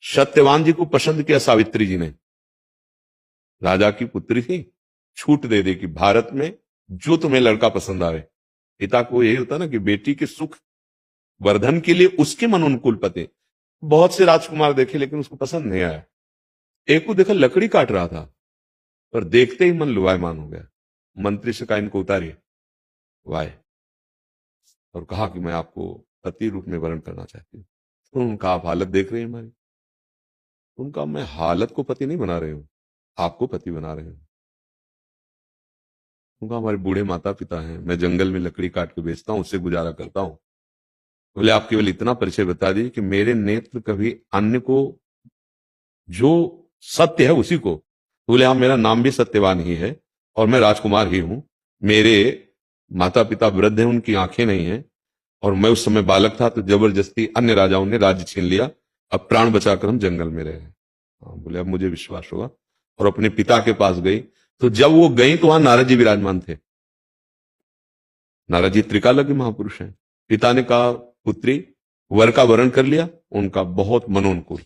सत्यवान जी को पसंद किया सावित्री जी ने, राजा की पुत्री थी, छूट दे दी कि भारत में जो तुम्हें लड़का पसंद आवे। पिता को यही होता ना कि बेटी के सुख वर्धन के लिए उसके मन अनुकूल पति। बहुत से राजकुमार देखे लेकिन उसको पसंद नहीं आया। एक को देखा लकड़ी काट रहा था, पर देखते ही मन लुभायमान हो गया। मंत्री से कहा इनको उतारिए वाय, और कहा कि मैं आपको पति रूप में वर्ण करना चाहती हूँ। तो उनका आप हालत देख रहे हैं हमारी। उनका मैं हालत को पति नहीं बना रही हूं, आपको पति बना रहे हूं। उनका हमारे बूढ़े माता पिता हैं, मैं जंगल में लकड़ी काट के बेचता हूं, उससे गुजारा करता हूं। बोले आप केवल इतना परिचय बता दीजिए कि मेरे नेत्र कभी अन्य को, जो सत्य है उसी को। बोले हाँ, मेरा नाम भी सत्यवान ही है और मैं राजकुमार ही हूं। मेरे माता पिता वृद्ध हैं, उनकी आंखें नहीं हैं, और मैं उस समय बालक था तो जबरदस्ती अन्य राजाओं ने राज्य छीन लिया। अब प्राण बचाकर हम जंगल में रहे। हाँ, बोले अब मुझे विश्वास होगा। और अपने पिता के पास गई, तो जब वो गई तो वहां नारद जी विराजमान थे। नारद जी त्रिकालज्ञ महापुरुष हैं। पिता ने कहा पुत्री वर का वर्ण कर लिया, उनका बहुत मनोनुकूल।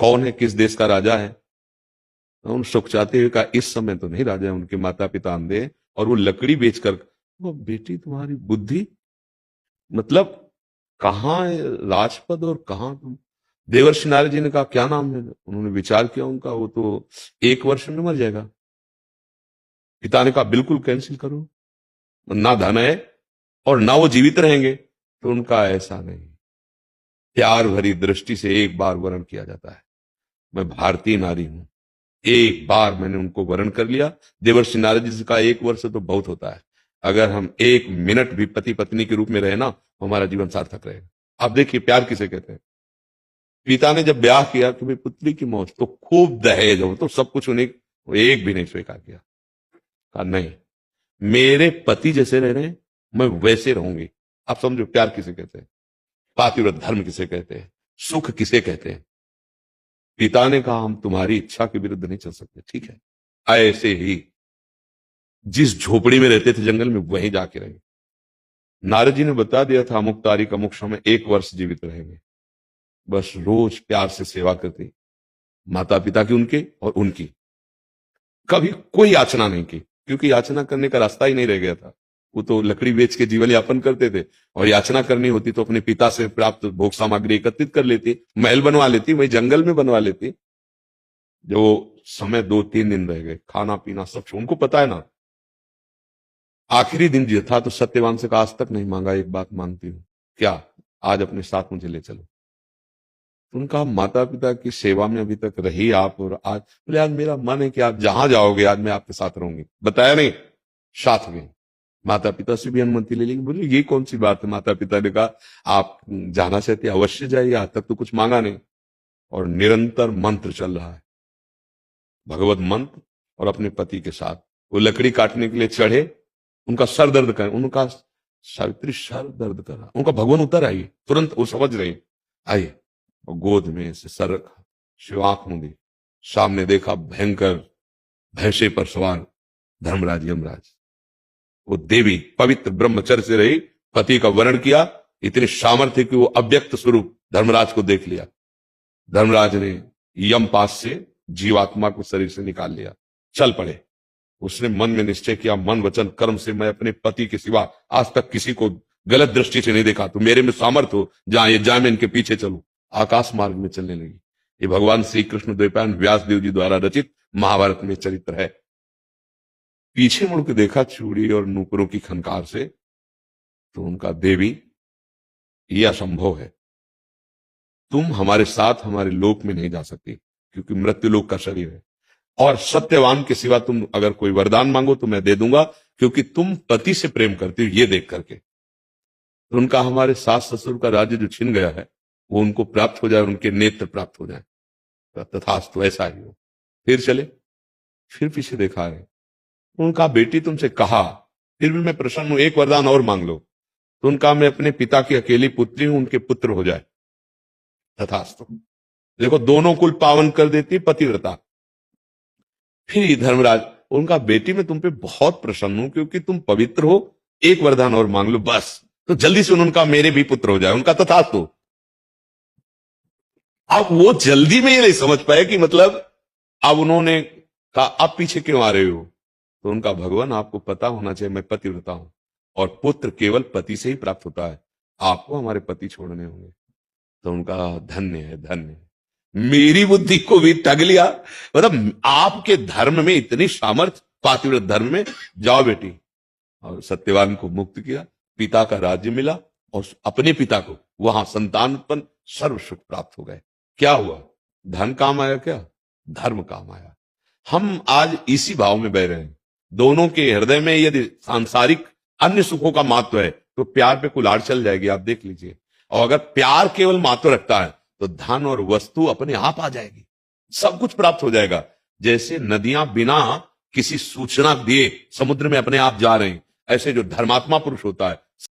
कौन है, किस देश का राजा है? उन सुख चाहते हुए कहा इस समय तो नहीं राजा है, उनके माता पिता अंधे हैं और वो लकड़ी बेचकर। वो बेटी तुम्हारी बुद्धि, मतलब कहाँ है राजपद और कहाँ तुम। देवर्षि नारद जी ने कहा क्या नाम है? उन्होंने विचार किया, उनका वो तो 1 वर्ष में मर जाएगा। पिता ने कहा बिल्कुल कैंसिल करो, ना धन है और ना वो जीवित रहेंगे। तो उनका ऐसा नहीं, प्यार भरी दृष्टि से एक बार वर्ण किया जाता है। मैं भारतीय नारी हूं, एक बार मैंने उनको वर्ण कर लिया। देवर्षि नारद जी से कहा 1 वर्ष तो बहुत होता है, अगर हम 1 मिनट भी पति पत्नी के रूप में रहे ना, तो हमारा जीवन सार्थक रहेगा। आप देखिए प्यार किसे कहते हैं। पिता ने जब ब्याह किया कि भाई पुत्री की मौत, तो खूब दहेज हो, तो सब कुछ उन्हें, एक भी नहीं स्वीकार किया। कहा नहीं, मेरे पति जैसे रह रहे हैं मैं वैसे रहूंगी। आप समझो प्यार किसे कहते हैं, पातिव्रत धर्म किसे कहते हैं, सुख किसे कहते हैं। पिता ने कहा हम तुम्हारी इच्छा के विरुद्ध नहीं चल सकते, ठीक है। ऐसे ही जिस झोपड़ी में रहते थे जंगल में, वहीं जाके रहे। नारद जी ने बता दिया था अमुक तारीख अमुक समय 1 वर्ष जीवित रहेंगे। बस रोज प्यार से सेवा करती, माता पिता की उनके और उनकी। कभी कोई याचना नहीं की, क्योंकि याचना करने का रास्ता ही नहीं रह गया था। वो तो लकड़ी बेच के जीवन यापन करते थे, और याचना करनी होती तो अपने पिता से प्राप्त भोग सामग्री एकत्रित कर लेती, महल बनवा लेती, वही जंगल में बनवा लेती। जो समय 2-3 दिन रह गए, खाना पीना सब उनको पता है ना। आखिरी दिन जो था तो सत्यवान से कहा आज तक नहीं मांगा, एक बात मांगती हूं। क्या? आज अपने साथ मुझे ले चलो। उनका माता पिता की सेवा में अभी तक रही आप, और आज बोले आज मेरा मन है कि आप जहां जाओगे आज मैं आपके साथ रहूंगी। बताया नहीं, साथ गए। माता पिता से भी अनुमति ले ली। बोले ये कौन सी बात है? माता पिता ने कहा आप जाना चाहते अवश्य जाइए, आज तक तो कुछ मांगा नहीं। और निरंतर मंत्र चल रहा है, भगवत मंत्र। और अपने पति के साथ वो लकड़ी काटने के लिए चढ़े, उनका सर दर्द कर, उनका सावित्री सर दर्द कर रहा, उनका भगवान उतर आइए, तुरंत वो समझ रही आइए। और गोद में से सर रखा, शिव आंख मूंदी, सामने देखा भयंकर भैंसे पर सवार धर्मराज यमराज। वो देवी पवित्र ब्रह्मचर्य से रही, पति का वर्ण किया, इतनी सामर्थ्य कि वो अव्यक्त स्वरूप धर्मराज को देख लिया। धर्मराज ने यमपास से जीवात्मा को शरीर से निकाल लिया, चल पड़े। उसने मन में निश्चय किया मन वचन कर्म से मैं अपने पति के सिवा आज तक किसी को गलत दृष्टि से नहीं देखा, तो मेरे में सामर्थ्य हो जहां ये जाए मैं इनके पीछे चलूं। आकाश मार्ग में चलने लगी। ये भगवान श्री कृष्ण द्वैपायन व्यास देव जी द्वारा रचित महाभारत में चरित्र है। पीछे मुड़ के देखा चूड़ी और नूपुरों की खनकार से, तो उनका देवी ये असंभव है, तुम हमारे साथ हमारे लोक में नहीं जा सकती, क्योंकि मृत्यु लोक का शरीर है। और सत्यवान के सिवा तुम अगर कोई वरदान मांगो तो मैं दे दूंगा, क्योंकि तुम पति से प्रेम करती हो ये देख करके। तो उनका हमारे सास ससुर का राज्य जो छिन गया है वो उनको प्राप्त हो जाए, उनके नेत्र प्राप्त हो जाए, तथास्तु ऐसा ही हो। फिर चले, फिर पीछे देखा है। उनका बेटी तुमसे कहा, फिर भी मैं प्रसन्न हूं, एक वरदान और मांग लो। तो उनका मैं अपने पिता की अकेली पुत्री हूं, उनके पुत्र हो जाए, तथास्तु। देखो दोनों कुल पावन कर देती पतिव्रता। फिर धर्मराज, उनका बेटी मैं तुम पे बहुत प्रसन्न हूं क्योंकि तुम पवित्र हो, एक वरदान और मांग लो बस। तो जल्दी से उनका मेरे भी पुत्र हो जाए, उनका तथास्तु। अब वो जल्दी में ये नहीं समझ पाए कि मतलब, अब उन्होंने कहा अब पीछे क्यों आ रहे हो? तो उनका, भगवान आपको पता होना चाहिए मैं पतिव्रता हूं और पुत्र केवल पति से ही प्राप्त होता है, आपको हमारे पति छोड़ने होंगे। तो उनका, धन्य है धन्य है। मेरी बुद्धि को भी ठग लिया। मतलब आपके धर्म में इतनी सामर्थ्य, पातिव्रत धर्म में, जाओ बेटी। और सत्यवान को मुक्त किया, पिता का राज्य मिला और अपने पिता को वहां संतान उत्पन्न, सर्व सुख प्राप्त हो गए। क्या हुआ? धन काम आया क्या? धर्म काम आया। हम आज इसी भाव में बह रहे हैं। दोनों के हृदय में यदि सांसारिक अन्य सुखों का महत्व है तो प्यार पे कुल्हाड़ चल जाएगी, आप देख लीजिए। और अगर प्यार केवल महत्व रखता है तो धन और वस्तु अपने आप आ जाएगी, सब कुछ प्राप्त हो जाएगा। जैसे नदियां बिना किसी सूचना दिए समुद्र में अपने आप जा रही, ऐसे जो धर्मात्मा पुरुष होता है